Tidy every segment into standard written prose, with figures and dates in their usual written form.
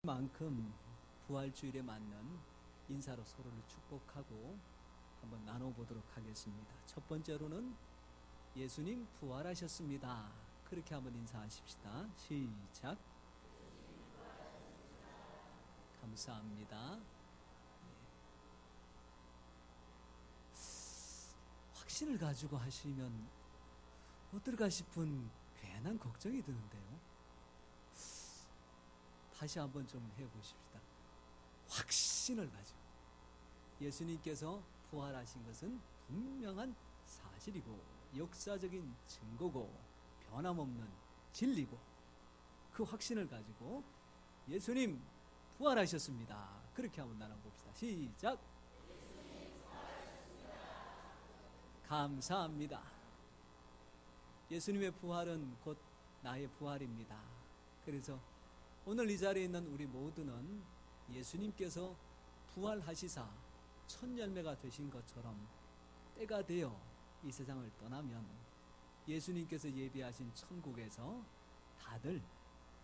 만큼 부활주일에 맞는 인사로 서로를 축복하고 한번 나눠보도록 하겠습니다. 첫 번째로는 예수님 부활하셨습니다. 그렇게 한번 인사하십시다. 시작. 감사합니다. 확신을 가지고 하시면 어떨까 싶은 괜한 걱정이 드는데요. 다시 한번 좀 해보십시다. 확신을 가지고 예수님께서 부활하신 것은 분명한 사실이고 역사적인 증거고 변함없는 진리고 그 확신을 가지고 예수님 부활하셨습니다. 그렇게 한번 나눠봅시다. 시작. 감사합니다. 예수님의 부활은 곧 나의 부활입니다. 그래서 오늘 이 자리에 있는 우리 모두는 예수님께서 부활하시사 첫 열매가 되신 것처럼 때가 되어 이 세상을 떠나면 예수님께서 예비하신 천국에서 다들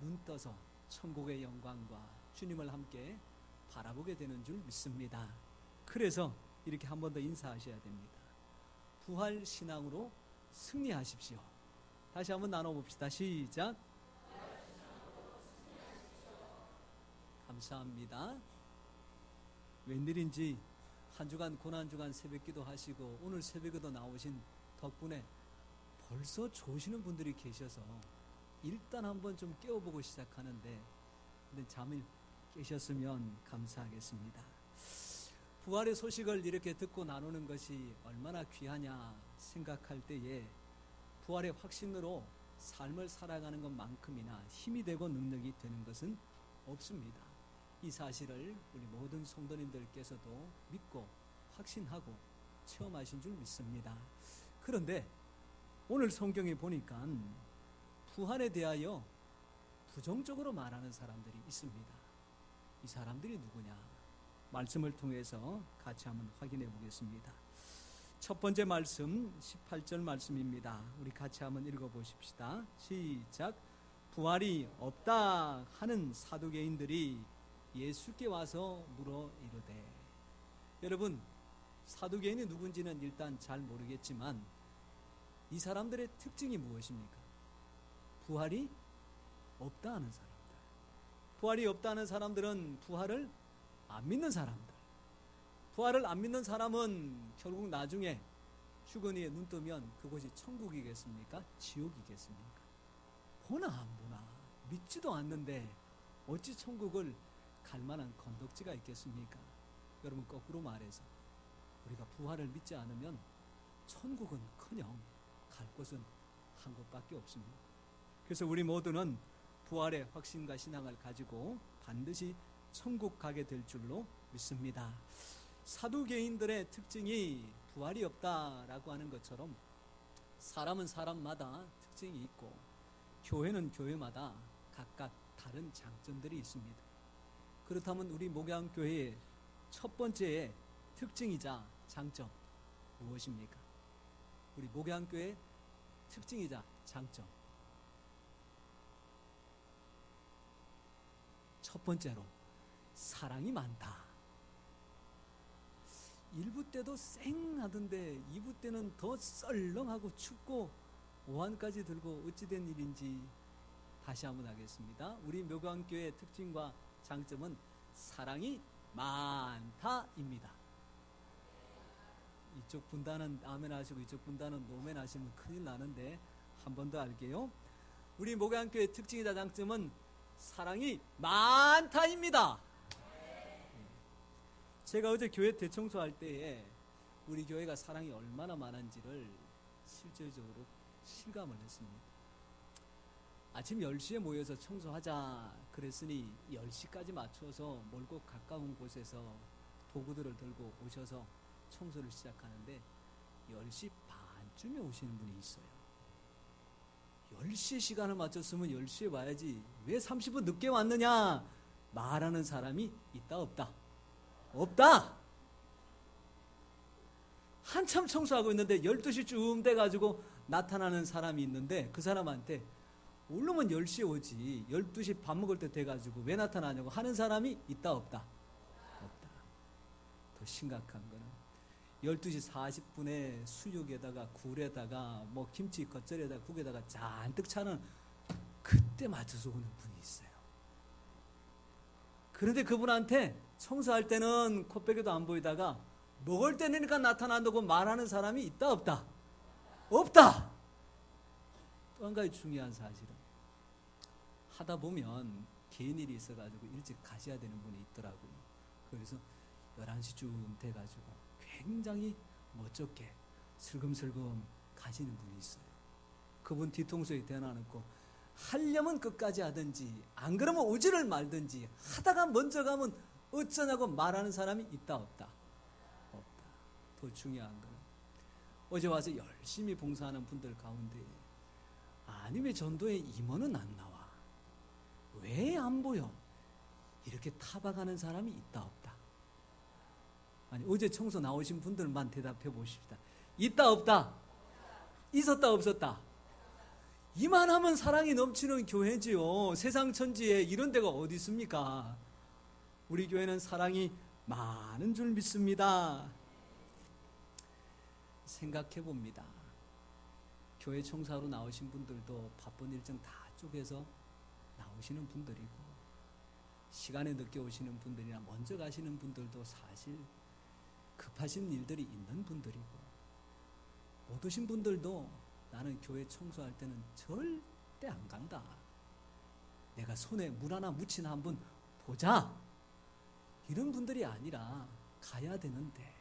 눈 떠서 천국의 영광과 주님을 함께 바라보게 되는 줄 믿습니다. 그래서 이렇게 한 번 더 인사하셔야 됩니다. 부활 신앙으로 승리하십시오. 다시 한번 나눠봅시다. 시작. 감사합니다. 웬일인지 한 주간 고난주간 새벽기도 하시고 오늘 새벽에도 나오신 덕분에 벌써 조시는 분들이 계셔서 일단 한번 좀 깨워보고 시작하는데 근데 잠을 깨셨으면 감사하겠습니다. 부활의 소식을 이렇게 듣고 나누는 것이 얼마나 귀하냐 생각할 때에 부활의 확신으로 삶을 살아가는 것만큼이나 힘이 되고 능력이 되는 것은 없습니다. 이 사실을 우리 모든 성도님들께서도 믿고 확신하고 체험하신 줄 믿습니다. 그런데 오늘 성경에 보니까 부활에 대하여 부정적으로 말하는 사람들이 있습니다. 이 사람들이 누구냐? 말씀을 통해서 같이 한번 확인해 보겠습니다. 첫 번째 말씀 18절 말씀입니다. 우리 같이 한번 읽어보십시다. 시작. 부활이 없다 하는 사두개인들이 예수께 와서 물어 이르되. 여러분, 사두개인이 누군지는 일단 잘 모르겠지만 이 사람들의 특징이 무엇입니까? 부활이 없다 하는 사람들. 부활이 없다 하는 사람들은 부활을 안 믿는 사람들. 부활을 안 믿는 사람은 결국 나중에 죽은 이에 눈 뜨면 그곳이 천국이겠습니까? 지옥이겠습니까? 보나 안 보나 믿지도 않는데 어찌 천국을 갈 만한 건덕지가 있겠습니까? 여러분, 거꾸로 말해서 우리가 부활을 믿지 않으면 천국은커녕 갈 곳은 한 곳밖에 없습니다. 그래서 우리 모두는 부활의 확신과 신앙을 가지고 반드시 천국 가게 될 줄로 믿습니다. 사두개인들의 특징이 부활이 없다라고 하는 것처럼 사람은 사람마다 특징이 있고 교회는 교회마다 각각 다른 장점들이 있습니다. 그렇다면 우리 목양교회의 첫 번째의 특징이자 장점 무엇입니까? 우리 목양교회의 특징이자 장점. 첫 번째로 사랑이 많다. 1부 때도 쌩하던데 2부 때는 더 썰렁하고 춥고 오한까지 들고 어찌된 일인지 다시 한번 하겠습니다. 우리 목양교회의 특징과 장점은 사랑이 많다입니다. 이쪽 분단은 아멘 하시고 이쪽 분단은 노멘 하시면 큰일 나는데 한 번 더 할게요. 우리 목양교회의 특징이자 장점은 사랑이 많다입니다. 제가 어제 교회 대청소할 때에 우리 교회가 사랑이 얼마나 많은지를 실질적으로 실감을 했습니다. 아침 10시에 모여서 청소하자 그랬으니 10시까지 맞춰서 멀고 가까운 곳에서 도구들을 들고 오셔서 청소를 시작하는데 10시 반쯤에 오시는 분이 있어요. 10시에 시간을 맞췄으면 10시에 와야지 왜 30분 늦게 왔느냐 말하는 사람이 있다 없다? 없다! 한참 청소하고 있는데 12시쯤 돼가지고 나타나는 사람이 있는데 그 사람한테 오려면 10시에 오지 12시 밥 먹을 때 돼가지고 왜 나타나냐고 하는 사람이 있다 없다? 없다. 더 심각한 거는 12시 40분에 수육에다가 굴에다가 뭐 김치 겉절에다가 국에다가 잔뜩 차는 그때 맞춰서 오는 분이 있어요. 그런데 그분한테 청소할 때는 코빼기도 안 보이다가 먹을 때니까 나타난다고 말하는 사람이 있다 없다? 없다. 또 한 가지 중요한 사실은 하다 보면 개인 일이 있어가지고 일찍 가셔야 되는 분이 있더라고요. 그래서 11시쯤 돼가지고 굉장히 멋쩍게 슬금슬금 가시는 분이 있어요. 그분 뒤통수에 대놔놓고 하려면 끝까지 하든지 안 그러면 오지를 말든지 하다가 먼저 가면 어쩌냐고 말하는 사람이 있다 없다? 없다. 더 중요한 거는 어제 와서 열심히 봉사하는 분들 가운데 아니 왜 전도에 임원은 안 나와? 왜 안 보여? 이렇게 타박하는 사람이 있다 없다? 아니 어제 청소 나오신 분들만 대답해 보십시다. 있다 없다? 있었다 없었다? 이만하면 사랑이 넘치는 교회지요. 세상 천지에 이런 데가 어디 있습니까? 우리 교회는 사랑이 많은 줄 믿습니다. 생각해 봅니다. 교회 청소하러 나오신 분들도 바쁜 일정 다 쪼개서 나오시는 분들이고 시간에 늦게 오시는 분들이나 먼저 가시는 분들도 사실 급하신 일들이 있는 분들이고 못 오신 분들도 나는 교회 청소할 때는 절대 안 간다. 내가 손에 물 하나 묻히나 한번 보자. 이런 분들이 아니라 가야 되는데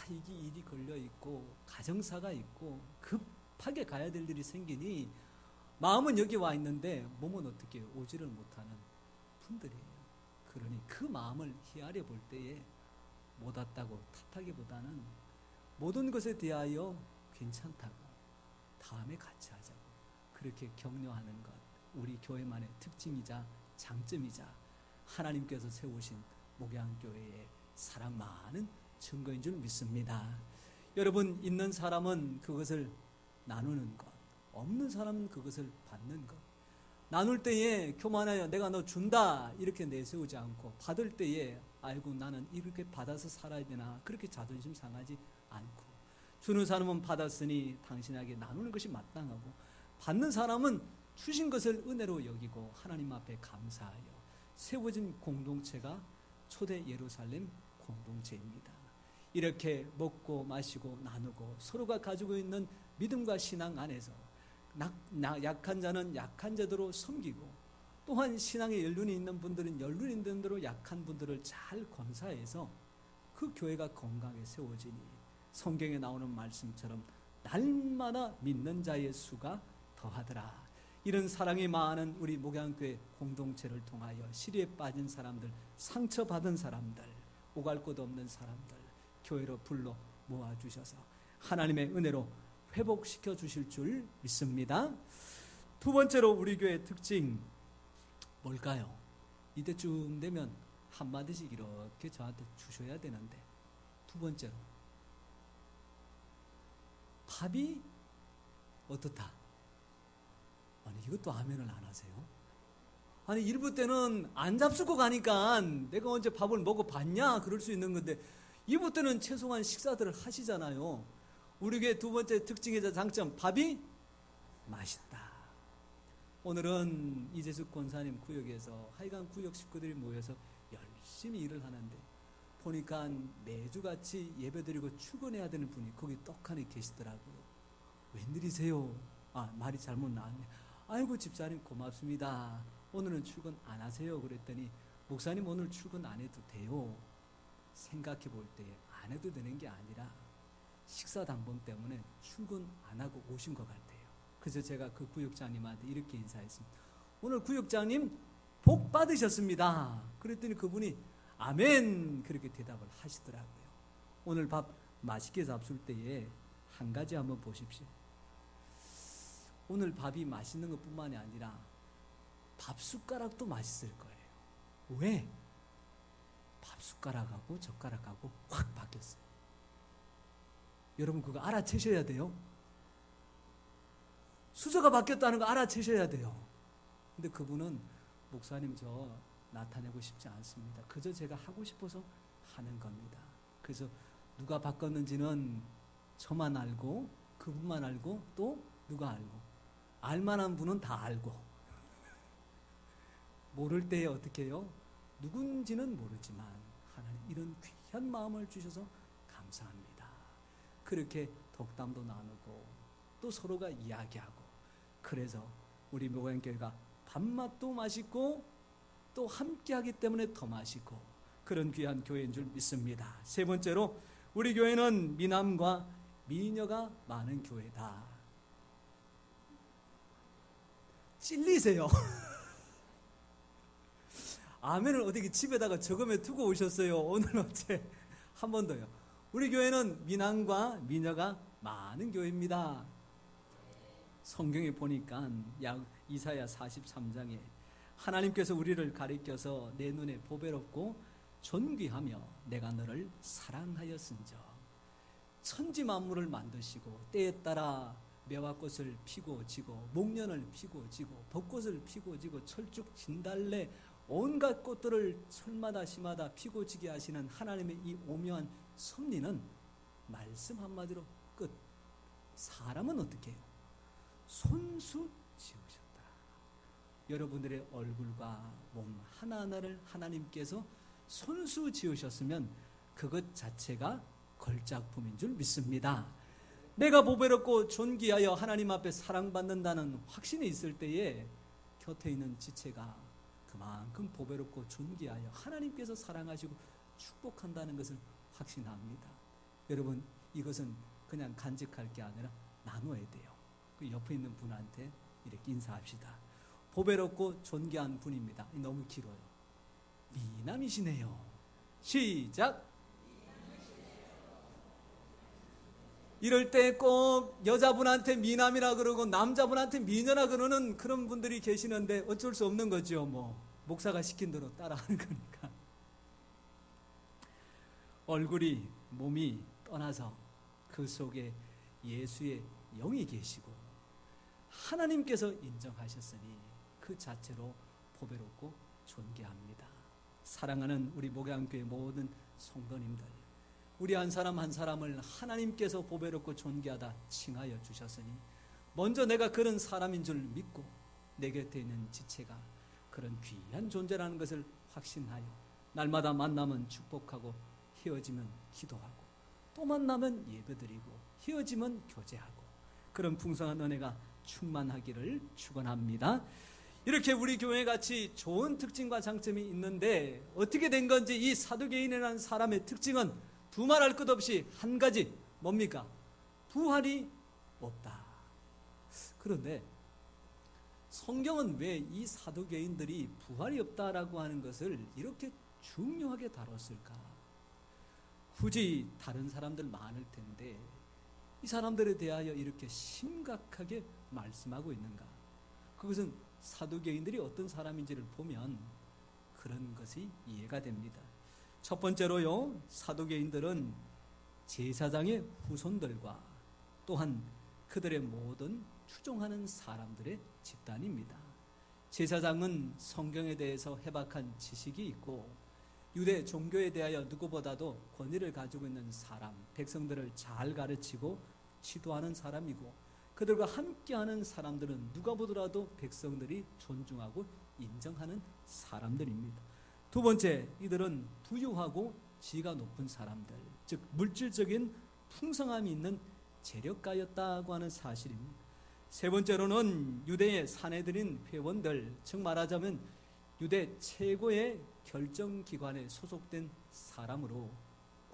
이게 일이 걸려 있고 가정사가 있고 급하게 가야 될 일이 생기니 마음은 여기 와 있는데 몸은 어떻게 오지를 못하는 분들이에요. 그러니 그 마음을 헤아려 볼 때에 못 왔다고 탓하기보다는 모든 것에 대하여 괜찮다고 다음에 같이 하자고 그렇게 격려하는 것 우리 교회만의 특징이자 장점이자 하나님께서 세우신 목양교회의 사랑 많은 증거인 줄 믿습니다. 여러분 있는 사람은 그것을 나누는 것 없는 사람은 그것을 받는 것 나눌 때에 교만하여 내가 너 준다 이렇게 내세우지 않고 받을 때에 아이고 나는 이렇게 받아서 살아야 되나 그렇게 자존심 상하지 않고 주는 사람은 받았으니 당신에게 나누는 것이 마땅하고 받는 사람은 주신 것을 은혜로 여기고 하나님 앞에 감사하여 세워진 공동체가 초대 예루살렘 공동체입니다. 이렇게 먹고 마시고 나누고 서로가 가지고 있는 믿음과 신앙 안에서 약한 자는 약한 자대로 섬기고 또한 신앙에 연륜이 있는 분들은 연륜이 있는 대로 약한 분들을 잘 권사해서 그 교회가 건강하게 세워지니 성경에 나오는 말씀처럼 날마다 믿는 자의 수가 더하더라. 이런 사랑이 많은 우리 목양교회 공동체를 통하여 시리에 빠진 사람들, 상처받은 사람들, 오갈 곳 없는 사람들 교회로 불러 모아주셔서 하나님의 은혜로 회복시켜 주실 줄 믿습니다. 두 번째로 우리 교회의 특징 뭘까요? 이때쯤 되면 한마디씩 이렇게 저한테 주셔야 되는데 두 번째로 밥이 어떻다? 아니 이것도 아멘을 안 하세요? 아니 일부 때는 안 잡수고 가니까 내가 언제 밥을 먹어봤냐 그럴 수 있는 건데 2부 때는 최소한 식사들을 하시잖아요. 우리 교회 두 번째 특징이자 장점 밥이 맛있다. 오늘은 이재숙 권사님 구역에서 하여간 구역 식구들이 모여서 열심히 일을 하는데 보니까 매주같이 예배드리고 출근해야 되는 분이 거기 떡하니 계시더라고요. 웬일이세요? 말이 잘못 나왔네. 아이고 집사님 고맙습니다. 오늘은 출근 안 하세요? 그랬더니 목사님 오늘 출근 안 해도 돼요. 생각해 볼 때 안 해도 되는 게 아니라 식사 당번 때문에 출근 안 하고 오신 것 같아요. 그래서 제가 그 구역장님한테 이렇게 인사했습니다. 오늘 구역장님 복 받으셨습니다. 그랬더니 그분이 아멘 그렇게 대답을 하시더라고요. 오늘 밥 맛있게 잡술 때에 한 가지 한번 보십시오. 오늘 밥이 맛있는 것뿐만이 아니라 밥 숟가락도 맛있을 거예요. 왜? 밥 숟가락하고 젓가락하고 확 바뀌었어요. 여러분 그거 알아채셔야 돼요. 수저가 바뀌었다는 거 알아채셔야 돼요. 근데 그분은 목사님 저 나타내고 싶지 않습니다. 그저 제가 하고 싶어서 하는 겁니다. 그래서 누가 바꿨는지는 저만 알고 그분만 알고 또 누가 알고 알만한 분은 다 알고 모를 때에 어떻게 해요? 누군지는 모르지만 하나님 이런 귀한 마음을 주셔서 감사합니다. 그렇게 덕담도 나누고 또 서로가 이야기하고 그래서 우리 묘강교회가 밥맛도 맛있고 또 함께하기 때문에 더 맛있고 그런 귀한 교회인 줄 믿습니다. 세 번째로 우리 교회는 미남과 미녀가 많은 교회다. 찔리세요. 아멘을 어떻게 집에다가 적음에 두고 오셨어요. 오늘 어째 한 번 더요. 우리 교회는 미남과 미녀가 많은 교회입니다. 성경에 보니까 이사야 43장에 하나님께서 우리를 가리켜서 내 눈에 보배롭고 존귀하며 내가 너를 사랑하였은즉 천지 만물을 만드시고 때에 따라 매화꽃을 피고 지고 목련을 피고 지고 벚꽃을 피고 지고 철쭉 진달래 온갖 꽃들을 철마다 시마다 피고 지게 하시는 하나님의 이 오묘한 섭리는 말씀 한마디로 끝. 사람은 어떻게 해요? 손수 지으셨다. 여러분들의 얼굴과 몸 하나하나를 하나님께서 손수 지으셨으면 그것 자체가 걸작품인 줄 믿습니다. 내가 보배롭고 존귀하여 하나님 앞에 사랑받는다는 확신이 있을 때에 곁에 있는 지체가 그만큼 보배롭고 존귀하여 하나님께서 사랑하시고 축복한다는 것을 확신합니다. 여러분 이것은 그냥 간직할 게 아니라 나눠야 돼요. 그 옆에 있는 분한테 이렇게 인사합시다. 보배롭고 존귀한 분입니다. 너무 길어요. 미남이시네요. 시작. 이럴 때 꼭 여자분한테 미남이라 그러고 남자분한테 미녀라 그러는 그런 분들이 계시는데 어쩔 수 없는 거죠. 목사가 시킨 대로 따라하는 거니까. 얼굴이 몸이 떠나서 그 속에 예수의 영이 계시고 하나님께서 인정하셨으니 그 자체로 보배롭고 존귀합니다. 사랑하는 우리 목양교회 모든 성도님들, 우리 한 사람 한 사람을 하나님께서 보배롭고 존귀하다 칭하여 주셨으니 먼저 내가 그런 사람인 줄 믿고 내 곁에 있는 지체가 그런 귀한 존재라는 것을 확신하여 날마다 만나면 축복하고 헤어지면 기도하고 또 만나면 예배드리고 헤어지면 교제하고 그런 풍성한 은혜가 충만하기를 축원합니다. 이렇게 우리 교회같이 좋은 특징과 장점이 있는데 어떻게 된 건지 이 사두개인이라는 사람의 특징은 두말할 것 없이 한 가지 뭡니까? 부활이 없다. 그런데 성경은 왜 이 사두개인들이 부활이 없다라고 하는 것을 이렇게 중요하게 다뤘을까? 굳이 다른 사람들 많을 텐데 이 사람들에 대하여 이렇게 심각하게 말씀하고 있는가? 그것은 사두개인들이 어떤 사람인지를 보면 그런 것이 이해가 됩니다. 첫 번째로요, 사두개인들은 제사장의 후손들과 또한 그들의 모든 추종하는 사람들의 집단입니다. 제사장은 성경에 대해서 해박한 지식이 있고 유대 종교에 대하여 누구보다도 권위를 가지고 있는 사람, 백성들을 잘 가르치고 지도하는 사람이고 그들과 함께하는 사람들은 누가 보더라도 백성들이 존중하고 인정하는 사람들입니다. 두 번째, 이들은 부유하고 지위가 높은 사람들, 즉 물질적인 풍성함이 있는 재력가였다고 하는 사실입니다. 세 번째로는 유대의 사내들인 회원들, 즉 말하자면 유대 최고의 결정기관에 소속된 사람으로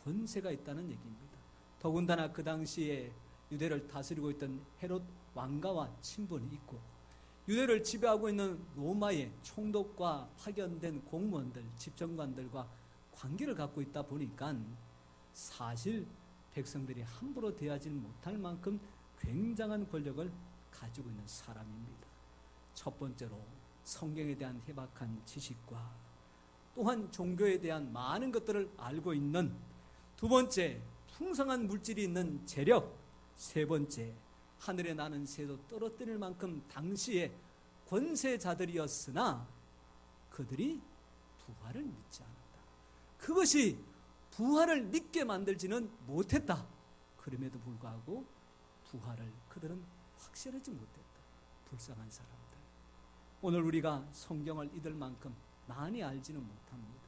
권세가 있다는 얘기입니다. 더군다나 그 당시에 유대를 다스리고 있던 헤롯 왕가와 친분이 있고 유대를 지배하고 있는 로마의 총독과 파견된 공무원들, 집정관들과 관계를 갖고 있다 보니까 사실 백성들이 함부로 대하지 못할 만큼 굉장한 권력을 가지고 있는 사람입니다. 첫 번째로 성경에 대한 해박한 지식과 또한 종교에 대한 많은 것들을 알고 있는, 두 번째 풍성한 물질이 있는 재력, 세 번째 하늘에 나는 새도 떨어뜨릴 만큼 당시에 권세자들이었으나 그들이 부활을 믿지 않았다. 그것이 부활을 믿게 만들지는 못했다. 그럼에도 불구하고 부활을 그들은 확신하지 못했다. 불쌍한 사람들. 오늘 우리가 성경을 이들 만큼 많이 알지는 못합니다.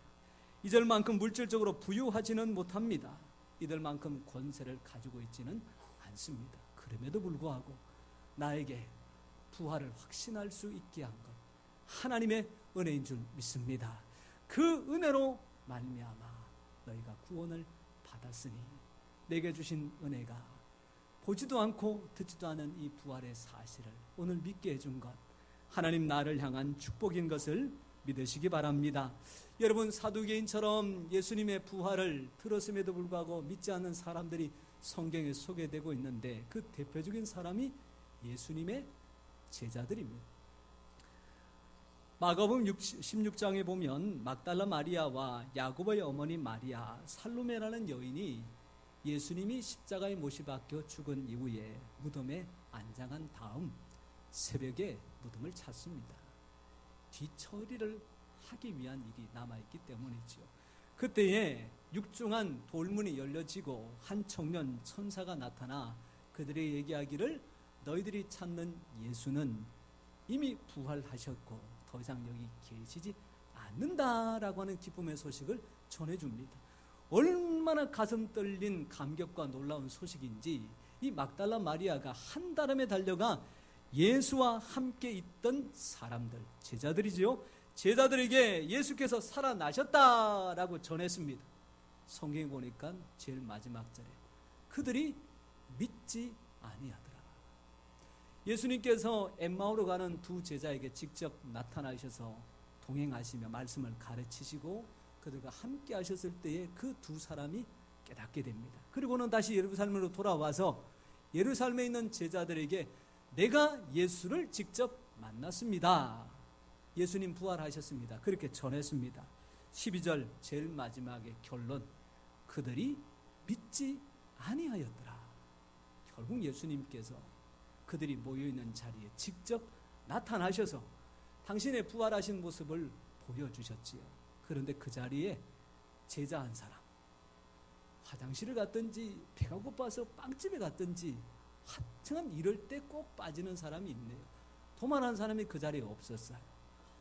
이들만큼 물질적으로 부유하지는 못합니다. 이들만큼 권세를 가지고 있지는 않습니다. 그럼에도 불구하고 나에게 부활을 확신할 수 있게 한 것, 하나님의 은혜인 줄 믿습니다. 그 은혜로 말미암아 너희가 구원을 받았으니 내게 주신 은혜가 보지도 않고 듣지도 않은 이 부활의 사실을 오늘 믿게 해준 것, 하나님 나를 향한 축복인 것을 믿으시기 바랍니다. 여러분, 사두개인처럼 예수님의 부활을 들었음에도 불구하고 믿지 않는 사람들이 성경에 소개되고 있는데 그 대표적인 사람이 예수님의 제자들입니다. 마가복음 16장에 보면 막달라 마리아와 야곱의 어머니 마리아, 살로메라는 여인이 예수님이 십자가에 못 박혀 죽은 이후에 무덤에 안장한 다음 새벽에 무덤을 찾습니다. 뒤처리를 하기 위한 일이 남아있기 때문이죠. 그때에 육중한 돌문이 열려지고 한 청년 천사가 나타나 그들의 얘기하기를 너희들이 찾는 예수는 이미 부활하셨고 더 이상 여기 계시지 않는다라고 하는 기쁨의 소식을 전해줍니다. 얼마나 가슴 떨린 감격과 놀라운 소식인지 이 막달라 마리아가 한달음에 달려가 예수와 함께 있던 사람들, 제자들이지요. 제자들에게 예수께서 살아나셨다라고 전했습니다. 성경에 보니까 제일 마지막 절에 그들이 믿지 아니하더라. 예수님께서 엠마오로 가는 두 제자에게 직접 나타나셔서 동행하시며 말씀을 가르치시고 그들과 함께 하셨을 때에 그 두 사람이 깨닫게 됩니다. 그리고는 다시 예루살렘으로 돌아와서 예루살렘에 있는 제자들에게 내가 예수를 직접 만났습니다. 예수님 부활하셨습니다. 그렇게 전했습니다. 12절 제일 마지막에 결론, 그들이 믿지 아니하였더라. 결국 예수님께서 그들이 모여있는 자리에 직접 나타나셔서 당신의 부활하신 모습을 보여주셨지요. 그런데 그 자리에 제자 한 사람, 화장실을 갔든지 배가 고파서 빵집에 갔든지 하여튼 이럴 때 꼭 빠지는 사람이 있네요. 도만한 사람이 그 자리에 없었어요.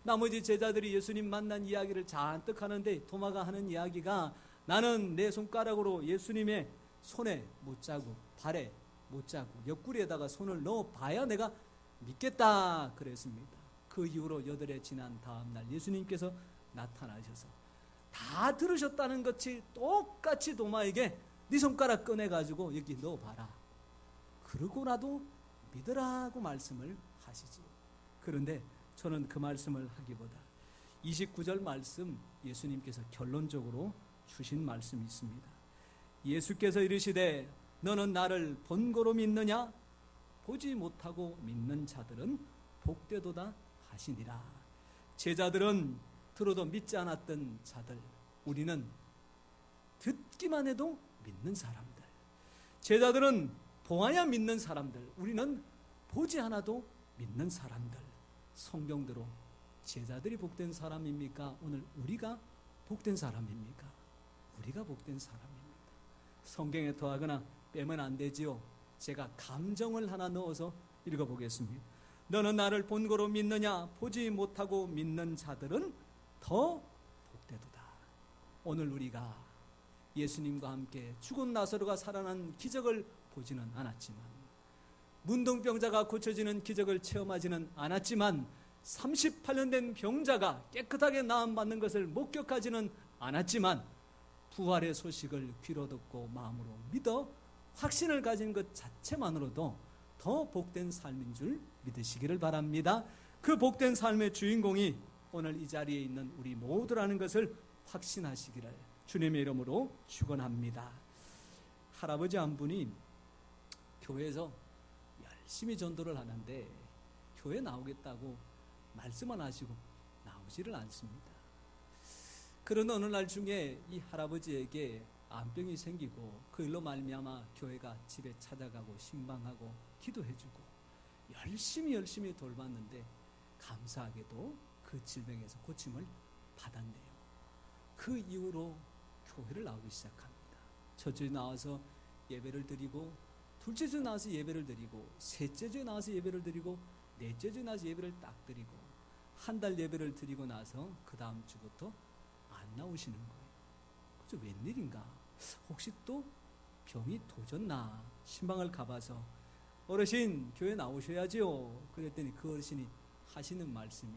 나머지 제자들이 예수님 만난 이야기를 잔뜩 하는데 도마가 하는 이야기가 나는 내 손가락으로 예수님의 손에 못 자고 발에 못 자고 옆구리에다가 손을 넣어봐야 내가 믿겠다 그랬습니다. 그 이후로 8해 지난 다음 날 예수님께서 나타나셔서 다 들으셨다는 것이 똑같이 도마에게 네 손가락 꺼내가지고 여기 넣어봐라. 그러고 나도 믿으라고 말씀을 하시지. 그런데 저는 그 말씀을 하기보다 29절 말씀 예수님께서 결론적으로 주신 말씀이 있습니다. 예수께서 이르시되 너는 나를 본고로 믿느냐? 보지 못하고 믿는 자들은 복되도다 하시니라. 제자들은 들어도 믿지 않았던 자들, 우리는 듣기만 해도 믿는 사람들. 제자들은 보아야 믿는 사람들, 우리는 보지 않아도 믿는 사람들. 성경대로 제자들이 복된 사람입니까? 오늘 우리가 복된 사람입니까? 우리가 복된 사람입니다. 성경에 더하거나 빼면 안 되지요. 제가 감정을 하나 넣어서 읽어보겠습니다. 너는 나를 본고로 믿느냐? 보지 못하고 믿는 자들은 더 복되도다. 오늘 우리가 예수님과 함께 죽은 나사로가 살아난 기적을 보지는 않았지만, 문둥병자가 고쳐지는 기적을 체험하지는 않았지만, 38년 된 병자가 깨끗하게 나음받는 것을 목격하지는 않았지만, 부활의 소식을 귀로 듣고 마음으로 믿어 확신을 가진 것 자체만으로도 더 복된 삶인 줄 믿으시기를 바랍니다. 그 복된 삶의 주인공이 오늘 이 자리에 있는 우리 모두라는 것을 확신하시기를 주님의 이름으로 축원합니다. 할아버지 한 분이 교회에서 열심히 전도를 하는데 교회 나오겠다고 말씀만 하시고 나오지를 않습니다. 그런 어느 날 중에 이 할아버지에게 암병이 생기고 그 일로 말미암아 교회가 집에 찾아가고 신방하고 기도해주고 열심히 돌봤는데 감사하게도 그 질병에서 고침을 받았네요. 그 이후로 교회를 나오기 시작합니다. 첫 주에 나와서 예배를 드리고, 둘째 주에 나와서 예배를 드리고, 셋째 주에 나와서 예배를 드리고, 넷째 주에 나와서 예배를 딱 드리고, 한 달 예배를 드리고 나서 그 다음 주부터 안 나오시는 거예요. 그래서 웬일인가? 혹시 또 병이 도졌나? 신방을 가봐서 어르신 교회 나오셔야지요. 그랬더니 그 어르신이 하시는 말씀이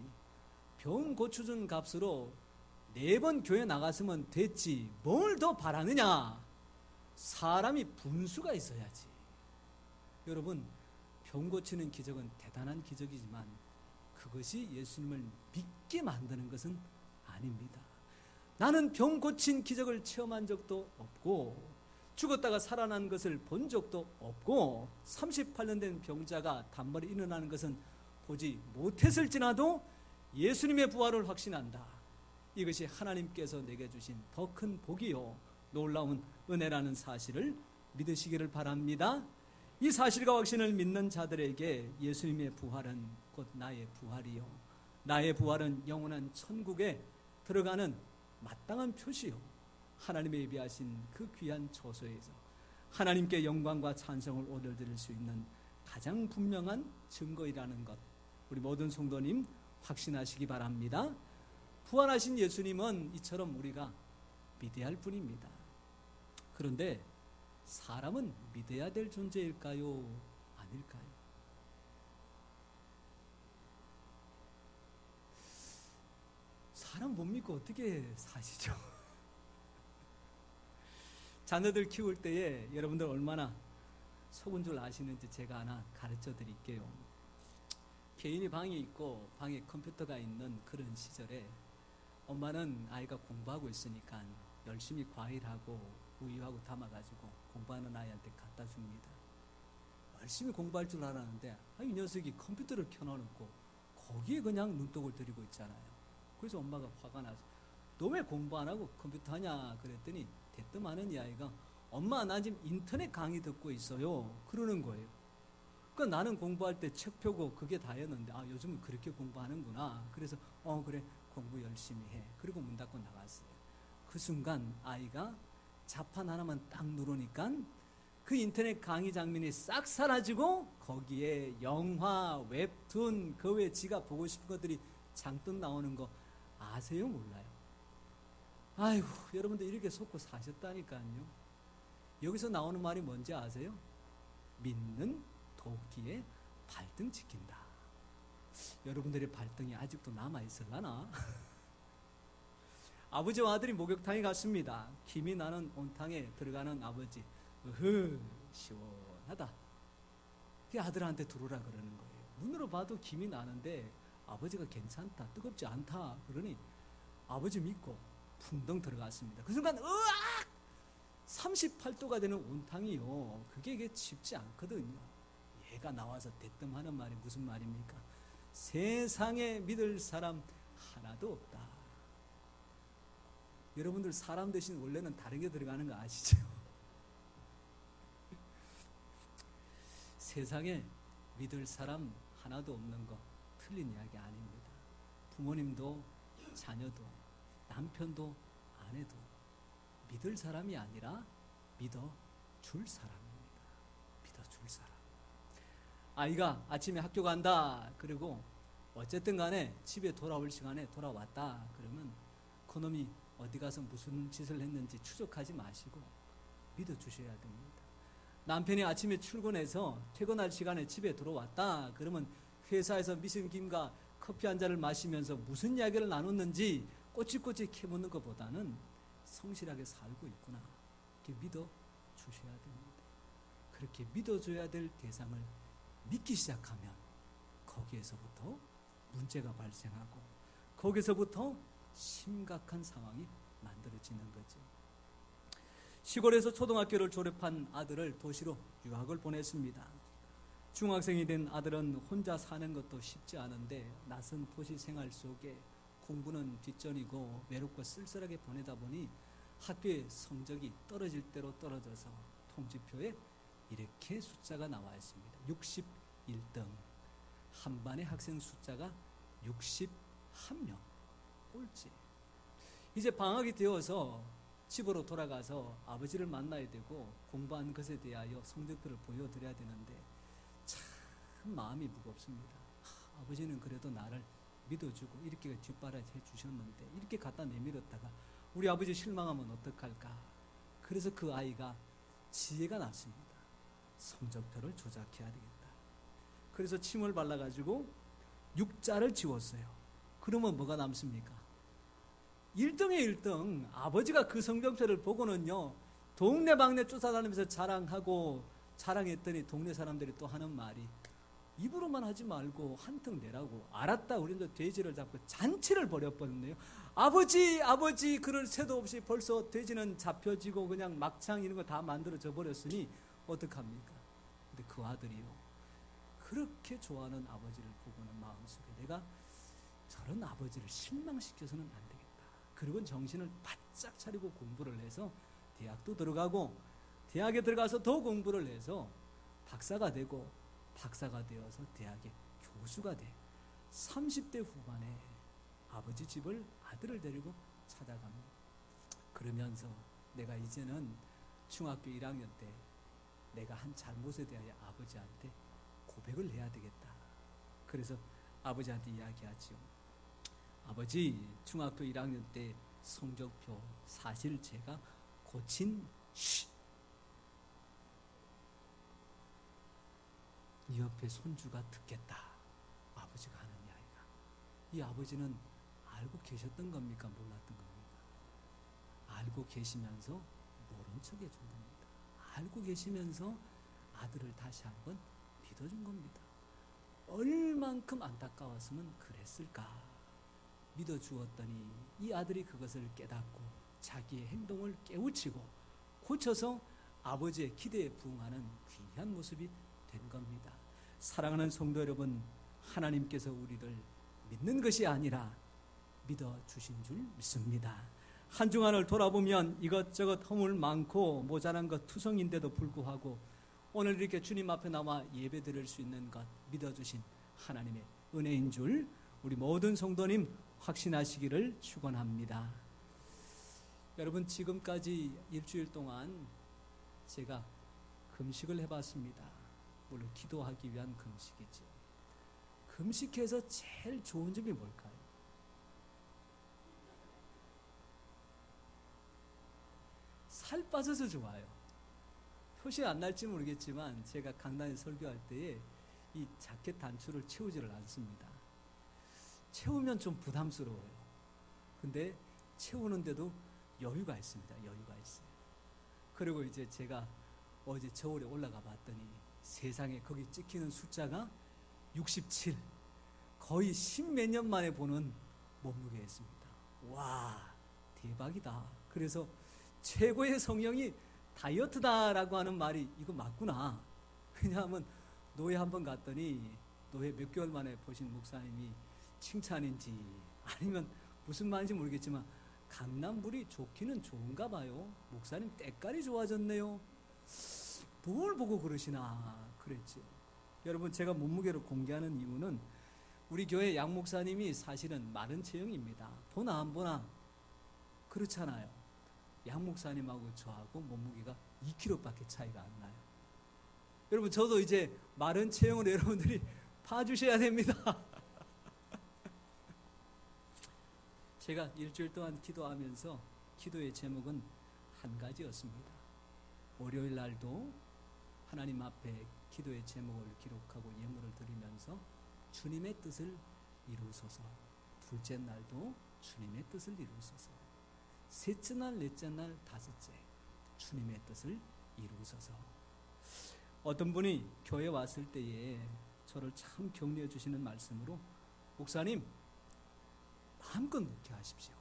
병 고쳐준 값으로 4번 교회 나갔으면 됐지 뭘 더 바라느냐. 사람이 분수가 있어야지. 여러분, 병 고치는 기적은 대단한 기적이지만 그것이 예수님을 믿게 만드는 것은 아닙니다. 나는 병 고친 기적을 체험한 적도 없고 죽었다가 살아난 것을 본 적도 없고 38년 된 병자가 단번에 일어나는 것은 보지 못했을지라도 예수님의 부활을 확신한다. 이것이 하나님께서 내게 주신 더 큰 복이요 놀라운 은혜라는 사실을 믿으시기를 바랍니다. 이 사실과 확신을 믿는 자들에게 예수님의 부활은 곧 나의 부활이요 나의 부활은 영원한 천국에 들어가는 마땅한 표시요 하나님의 예비하신 그 귀한 처소에서 하나님께 영광과 찬송을 올려드릴 수 있는 가장 분명한 증거이라는 것, 우리 모든 성도님 확신하시기 바랍니다. 부활하신 예수님은 이처럼 우리가 믿어야 할 분입니다. 그런데 사람은 믿어야 될 존재일까요? 아닐까요? 사람 못 믿고 어떻게 사시죠? 자녀들 키울 때에 여러분들 얼마나 속은 줄 아시는지 제가 하나 가르쳐 드릴게요. 개인이 방이 있고 방에 컴퓨터가 있는 그런 시절에 엄마는 아이가 공부하고 있으니까 열심히 과일하고 우유하고 담아가지고 공부하는 아이한테 갖다 줍니다. 열심히 공부할 줄 알았는데 이 녀석이 컴퓨터를 켜놓고 거기에 그냥 눈독을 들이고 있잖아요. 그래서 엄마가 화가 나서 너 왜 공부 안 하고 컴퓨터 하냐 그랬더니 대뜸하는 이 아이가 엄마 나 지금 인터넷 강의 듣고 있어요 그러는 거예요. 그러니까 나는 공부할 때 책 펴고 그게 다였는데 요즘은 그렇게 공부하는구나. 그래서 그래 공부 열심히 해. 그리고 문 닫고 나갔어요. 그 순간 아이가 자판 하나만 딱 누르니까 그 인터넷 강의 장면이 싹 사라지고 거기에 영화, 웹툰, 그 외에 지가 보고 싶은 것들이 잔뜩 나오는 거 아세요? 몰라요? 아이고 여러분들 이렇게 속고 사셨다니까요. 여기서 나오는 말이 뭔지 아세요? 믿는 도끼에 발등 지킨다. 여러분들의 발등이 아직도 남아있을라나? 아버지와 아들이 목욕탕에 갔습니다. 김이 나는 온탕에 들어가는 아버지. 시원하다. 그 아들한테 들어오라 그러는 거예요. 눈으로 봐도 김이 나는데 아버지가 괜찮다, 뜨겁지 않다 그러니 아버지 믿고 풍덩 들어갔습니다. 그 순간 으악! 38도가 되는 온탕이요. 그게 쉽지 않거든요. 얘가 나와서 대뜸 하는 말이 무슨 말입니까? 세상에 믿을 사람 하나도 없다. 여러분들 사람 대신 원래는 다른 게 들어가는 거 아시죠? 세상에 믿을 사람 하나도 없는 거 틀린 이야기 아닙니다. 부모님도 자녀도 남편도 아내도 믿을 사람이 아니라 믿어줄 사람입니다. 믿어줄 사람. 아이가 아침에 학교 간다. 그리고 어쨌든 간에 집에 돌아올 시간에 돌아왔다. 그러면 그놈이 어디 가서 무슨 짓을 했는지 추적하지 마시고 믿어주셔야 됩니다. 남편이 아침에 출근해서 퇴근할 시간에 집에 들어왔다. 그러면 회사에서 미심김과 커피 한 잔을 마시면서 무슨 이야기를 나눴는지 꼬치꼬치 캐묻는 것보다는 성실하게 살고 있구나. 이렇게 믿어주셔야 됩니다. 그렇게 믿어줘야 될 대상을 믿기 시작하면 거기에서부터 문제가 발생하고 거기서부터 심각한 상황이 만들어지는 거죠. 시골에서 초등학교를 졸업한 아들을 도시로 유학을 보냈습니다. 중학생이 된 아들은 혼자 사는 것도 쉽지 않은데 낯선 도시 생활 속에 공부는 뒷전이고 외롭고 쓸쓸하게 보내다 보니 학교의 성적이 떨어질 대로 떨어져서 통지표에 이렇게 숫자가 나와 있습니다. 61등. 한 반의 학생 숫자가 61명. 꼴찌. 이제 방학이 되어서 집으로 돌아가서 아버지를 만나야 되고 공부한 것에 대하여 성적표를 보여드려야 되는데 참 마음이 무겁습니다. 아버지는 그래도 나를 믿어주고 이렇게 뒷바라지 해주셨는데 이렇게 갖다 내밀었다가 우리 아버지 실망하면 어떡할까. 그래서 그 아이가 지혜가 났습니다. 성적표를 조작해야 되겠다. 그래서 침을 발라가지고 6자를 지웠어요. 그러면 뭐가 남습니까? 1등에 1등. 아버지가 그 성적표를 보고는요, 동네방네 쫓아다니면서 자랑했더니 동네 사람들이 또 하는 말이 입으로만 하지 말고 한 턱 내라고. 알았다. 우리는 돼지를 잡고 잔치를 벌여버렸네요. 아버지 그럴 새도 없이 벌써 돼지는 잡혀지고 그냥 막창 이런 거 다 만들어져 버렸으니 어떡합니까? 근데 그 아들이요, 그렇게 좋아하는 아버지를 보고는 마음속에 내가 저런 아버지를 실망시켜서는 안 되겠다. 그리고 정신을 바짝 차리고 공부를 해서 대학도 들어가고 대학에 들어가서 더 공부를 해서 박사가 되고 박사가 되어서 대학의 교수가 돼 30대 후반에 아버지 집을 아들을 데리고 찾아갑니다. 그러면서 내가 이제는 중학교 1학년 때 내가 한 잘못에 대하여 아버지한테 고백을 해야 되겠다. 그래서 아버지한테 이야기하지요. 아버지, 중학교 1학년 때 성적표 사실 제가 고친 이 옆에 손주가 듣겠다. 아버지가 하는 이야기가. 이 아버지는 알고 계셨던 겁니까? 몰랐던 겁니까? 알고 계시면서 모른 척 해준 겁니다. 알고 계시면서 아들을 다시 한번 믿어준 겁니다. 얼만큼 안타까웠으면 그랬을까. 믿어주었더니 이 아들이 그것을 깨닫고 자기의 행동을 깨우치고 고쳐서 아버지의 기대에 부응하는 귀한 모습이 된 겁니다. 사랑하는 성도 여러분, 하나님께서 우리를 믿는 것이 아니라 믿어주신 줄 믿습니다. 한 주간을 돌아보면 이것저것 허물 많고 모자란 것 투성인데도 불구하고 오늘 이렇게 주님 앞에 나와 예배 드릴 수 있는 것 믿어주신 하나님의 은혜인 줄 우리 모든 성도님 확신하시기를 축원합니다. 여러분, 지금까지 일주일 동안 제가 금식을 해봤습니다. 물론 기도하기 위한 금식이죠. 금식해서 제일 좋은 점이 뭘까요? 살 빠져서 좋아요. 표시 안 날지 모르겠지만 제가 강단에 설교할 때에 이 자켓 단추를 채우지를 않습니다. 채우면 좀 부담스러워요. 근데 채우는데도 여유가 있습니다. 여유가 있어요. 그리고 이제 제가 어제 저울에 올라가 봤더니 세상에 거기 찍히는 숫자가 67. 거의 10몇 년 만에 보는 몸무게였습니다. 와, 대박이다. 그래서 최고의 성형이 다이어트다라고 하는 말이 이거 맞구나. 왜냐하면 노예 한번 갔더니 노예 몇 개월 만에 보신 목사님이 칭찬인지 아니면 무슨 말인지 모르겠지만 강남물이 좋기는 좋은가 봐요. 목사님 때깔이 좋아졌네요. 뭘 보고 그러시나 그랬죠. 여러분, 제가 몸무게를 공개하는 이유는 우리 교회 양 목사님이 사실은 마른 체형입니다. 보나 안 보나 그렇잖아요. 양 목사님하고 저하고 몸무게가 2kg밖에 차이가 안 나요. 여러분, 저도 이제 마른 체형으로 여러분들이 봐주셔야 됩니다. 제가 일주일 동안 기도하면서 기도의 제목은 한 가지였습니다. 월요일 날도 하나님 앞에 기도의 제목을 기록하고 예물을 드리면서 주님의 뜻을 이루소서. 둘째 날도 주님의 뜻을 이루소서. 셋째 날, 넷째 날, 다섯째 주님의 뜻을 이루소서. 어떤 분이 교회 왔을 때에 저를 참 격려해 주시는 말씀으로 목사님 마음껏 묵혀하십시오.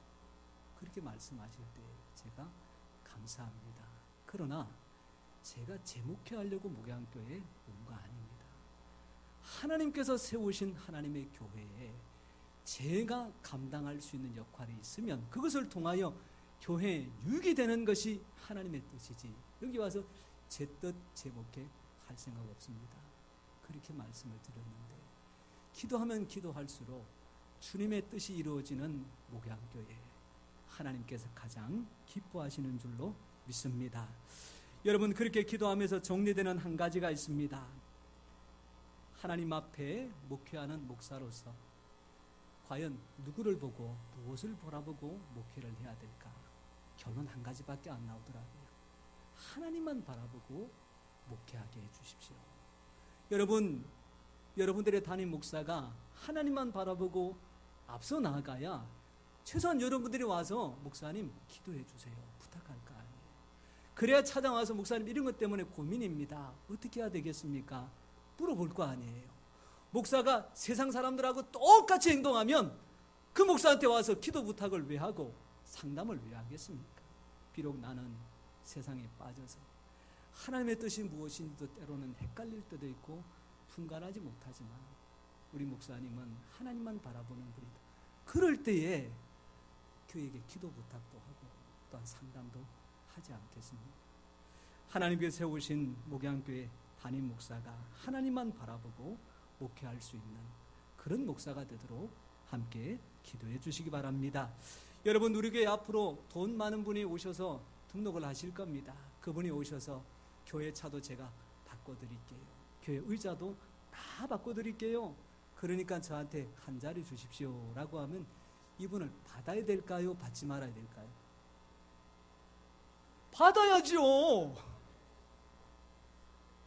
그렇게 말씀하실 때 제가 감사합니다. 그러나 제가 제 목회하려고 목양교회에 온 거 아닙니다. 하나님께서 세우신 하나님의 교회에 제가 감당할 수 있는 역할이 있으면 그것을 통하여 교회에 유익이 되는 것이 하나님의 뜻이지 여기 와서 제 뜻, 제 목회 할 생각 없습니다. 그렇게 말씀을 드렸는데 기도하면 기도할수록 주님의 뜻이 이루어지는 목양교회 하나님께서 가장 기뻐하시는 줄로 믿습니다. 여러분 그렇게 기도하면서 정리되는 한 가지가 있습니다. 하나님 앞에 목회하는 목사로서 과연 누구를 보고 무엇을 바라보고 목회를 해야 될까? 결론 한 가지밖에 안 나오더라고요. 하나님만 바라보고 목회하게 해주십시오. 여러분들의 담임 목사가 하나님만 바라보고 앞서 나아가야 최소한 여러분들이 와서 목사님 기도해 주세요 부탁할 거 아니에요. 그래야 찾아와서 목사님 이런 것 때문에 고민입니다. 어떻게 해야 되겠습니까? 물어볼 거 아니에요. 목사가 세상 사람들하고 똑같이 행동하면 그 목사한테 와서 기도 부탁을 왜 하고 상담을 왜 하겠습니까? 비록 나는 세상에 빠져서 하나님의 뜻이 무엇인지도 때로는 헷갈릴 때도 있고 분간하지 못하지만 우리 목사님은 하나님만 바라보는 분이다. 그럴 때에 교회에게 기도 부탁도 하고 또한 상담도 하지 않겠습니까? 하나님께서 세우신 목양교회 담임 목사가 하나님만 바라보고 목회할 수 있는 그런 목사가 되도록 함께 기도해 주시기 바랍니다. 여러분 우리 교회 앞으로 돈 많은 분이 오셔서 등록을 하실 겁니다. 그분이 오셔서 교회 차도 제가 바꿔드릴게요. 교회 의자도 다 바꿔드릴게요. 그러니까 저한테 한 자리 주십시오 라고 하면 이분을 받아야 될까요? 받지 말아야 될까요? 받아야죠.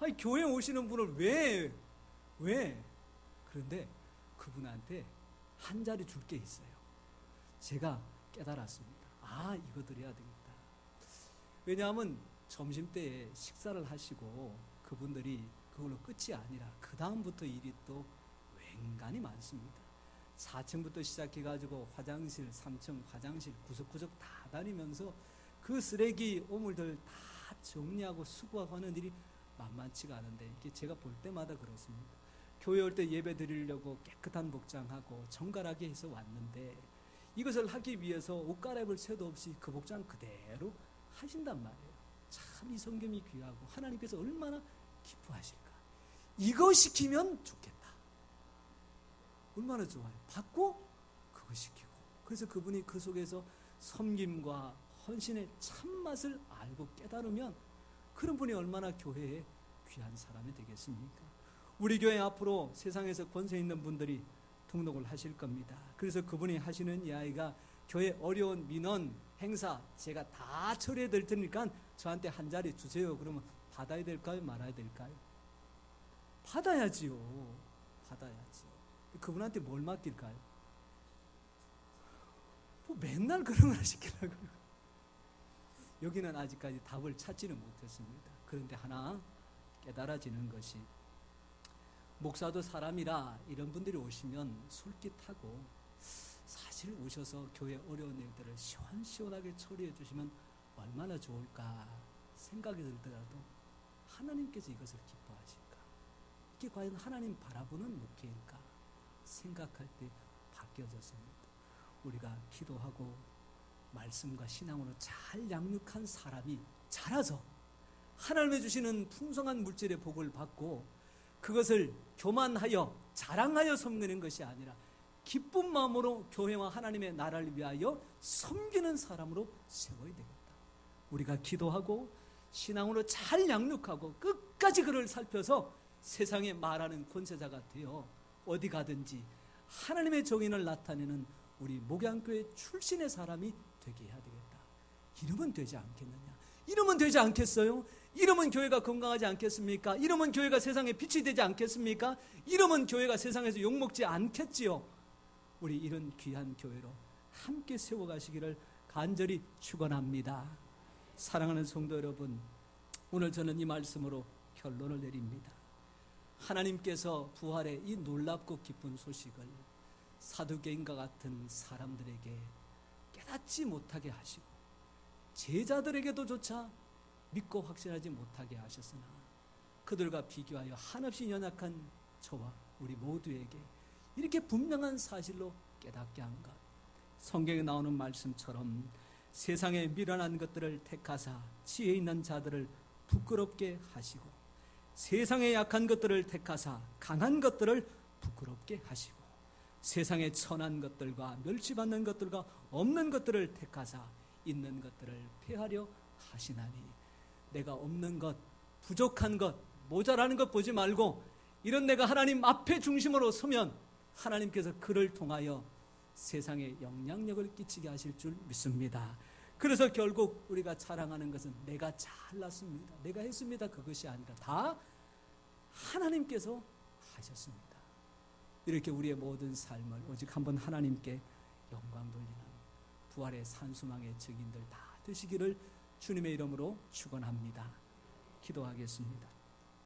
아니, 교회 오시는 분을 왜? 그런데 그분한테 한 자리 줄 게 있어요. 제가 깨달았습니다. 아, 이거 드려야 되겠다. 왜냐하면 점심때에 식사를 하시고 그분들이 그걸로 끝이 아니라 그 다음부터 일이 또 웬간히 많습니다. 4층부터 시작해가지고 화장실, 3층 화장실 구석구석 다 다니면서 그 쓰레기 오물들 다 정리하고 수거하고 하는 일이 만만치가 않은데 이게 제가 볼 때마다 그렇습니다. 교회 올 때 예배 드리려고 깨끗한 복장하고 정갈하게 해서 왔는데 이것을 하기 위해서 옷 갈아입을 새도 없이 그 복장 그대로 하신단 말이에요. 참 이 성경이 귀하고 하나님께서 얼마나 기뻐하실까. 이거 시키면 좋겠다. 얼마나 좋아요. 받고 그거 시키고. 그래서 그분이 그 속에서 섬김과 헌신의 참맛을 알고 깨달으면 그런 분이 얼마나 교회에 귀한 사람이 되겠습니까? 우리 교회 앞으로 세상에서 권세 있는 분들이 등록을 하실 겁니다. 그래서 그분이 하시는 이야기가 교회 어려운 민원, 행사 제가 다 처리해 드릴 테니까 저한테 한 자리 주세요. 그러면 받아야 될까요? 말아야 될까요? 받아야지요. 받아야지. 그분한테 뭘 맡길까요? 뭐 맨날 그런 걸 시키려고요. 여기는 아직까지 답을 찾지는 못했습니다. 그런데 하나 깨달아지는 것이 목사도 사람이라 이런 분들이 오시면 솔깃하고 사실 오셔서 교회 어려운 일들을 시원시원하게 처리해 주시면 얼마나 좋을까 생각이 들더라도 하나님께서 이것을 기뻐하실까? 이게 과연 하나님 바라보는 목회일까? 생각할 때 바뀌어졌습니다. 우리가 기도하고 말씀과 신앙으로 잘 양육한 사람이 자라서 하나님이 주시는 풍성한 물질의 복을 받고 그것을 교만하여 자랑하여 섬기는 것이 아니라 기쁜 마음으로 교회와 하나님의 나라를 위하여 섬기는 사람으로 세워야 되겠다. 우리가 기도하고 신앙으로 잘 양육하고 끝까지 그를 살펴서 세상에 말하는 권세자가 되어 어디 가든지 하나님의 정인을 나타내는 우리 목양교회 출신의 사람이 되게 해야 되겠다. 이러면 되지 않겠느냐? 이러면 되지 않겠어요? 이러면 교회가 건강하지 않겠습니까? 이러면 교회가 세상에 빛이 되지 않겠습니까? 이러면 교회가 세상에서 욕먹지 않겠지요? 우리 이런 귀한 교회로 함께 세워가시기를 간절히 축원합니다. 사랑하는 성도 여러분, 오늘 저는 이 말씀으로 결론을 내립니다. 하나님께서 부활의 이 놀랍고 기쁜 소식을 사두개인과 같은 사람들에게 깨닫지 못하게 하시고 제자들에게도 조차 믿고 확신하지 못하게 하셨으나 그들과 비교하여 한없이 연약한 저와 우리 모두에게 이렇게 분명한 사실로 깨닫게 한 것, 성경에 나오는 말씀처럼 세상의 미련한 것들을 택하사 지혜 있는 자들을 부끄럽게 하시고 세상의 약한 것들을 택하사 강한 것들을 부끄럽게 하시고 세상의 천한 것들과 멸시받는 것들과 없는 것들을 택하사 있는 것들을 폐하려 하시나니 내가 없는 것, 부족한 것, 모자라는 것 보지 말고 이런 내가 하나님 앞에 중심으로 서면 하나님께서 그를 통하여 세상에 영향력을 끼치게 하실 줄 믿습니다. 그래서 결국 우리가 자랑하는 것은 내가 잘났습니다, 내가 했습니다, 그것이 아니라 다 하나님께서 하셨습니다. 이렇게 우리의 모든 삶을 오직 한번 하나님께 영광 돌리는 부활의 산수망의 증인들 다 되시기를 주님의 이름으로 축원합니다. 기도하겠습니다.